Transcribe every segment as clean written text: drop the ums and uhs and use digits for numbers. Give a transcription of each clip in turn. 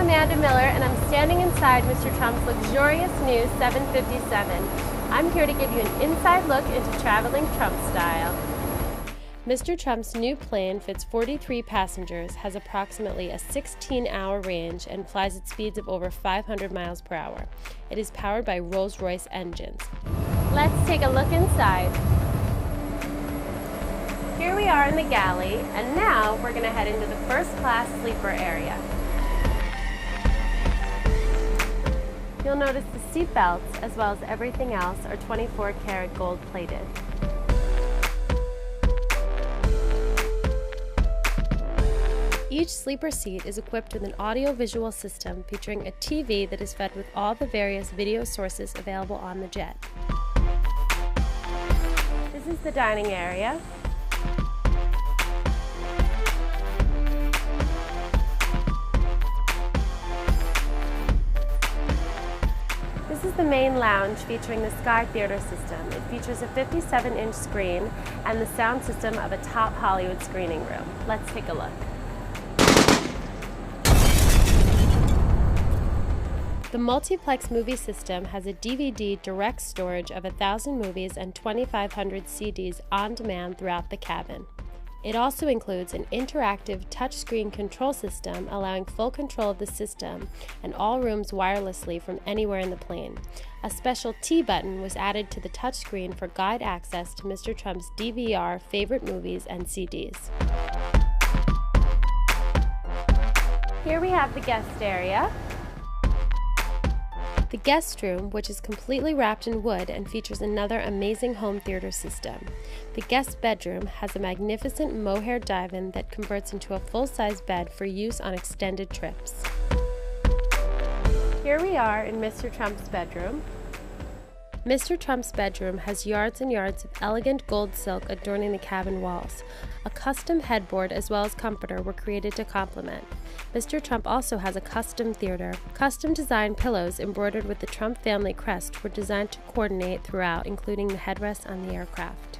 Amanda Miller, and I'm standing inside Mr. Trump's luxurious new 757. I'm here to give you an inside look into traveling Trump style. Mr. Trump's new plane fits 43 passengers, has approximately a 16-hour range, and flies at speeds of over 500 miles per hour. It is powered by Rolls-Royce engines. Let's take a look inside. Here we are in the galley, and now we're going to head into the first class sleeper area. You'll notice the seat belts, as well as everything else, are 24-karat gold plated. Each sleeper seat is equipped with an audio-visual system featuring a TV that is fed with all the various video sources available on the jet. This is the dining area. This is the main lounge featuring the Sky Theater system. It features a 57-inch screen and the sound system of a top Hollywood screening room. Let's take a look. The multiplex movie system has a DVD direct storage of 1,000 movies and 2,500 CDs on demand throughout the cabin. It also includes an interactive touchscreen control system allowing full control of the system and all rooms wirelessly from anywhere in the plane. A special T button was added to the touchscreen for guide access to Mr. Trump's DVR favorite movies and CDs. Here we have the guest area. The guest room, which is completely wrapped in wood and features another amazing home theater system. The guest bedroom has a magnificent mohair divan that converts into a full-size bed for use on extended trips. Here we are in Mr. Trump's bedroom. Mr. Trump's bedroom has yards and yards of elegant gold silk adorning the cabin walls. A custom headboard as well as comforter were created to complement. Mr. Trump also has a custom theater. Custom designed pillows embroidered with the Trump family crest were designed to coordinate throughout, including the headrest on the aircraft.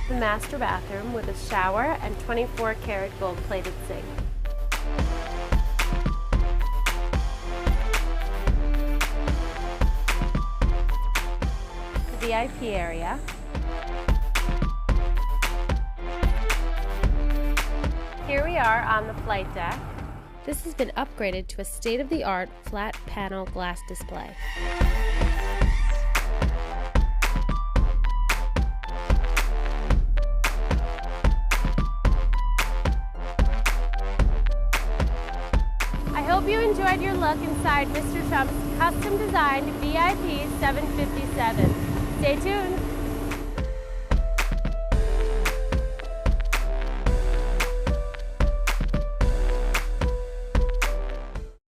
The master bathroom with a shower and 24-karat gold-plated sink. VIP area. Here we are on the flight deck. This has been upgraded to a state-of-the-art flat panel glass display. I hope you enjoyed your look inside Mr. Trump's custom-designed VIP 757. Stay tuned.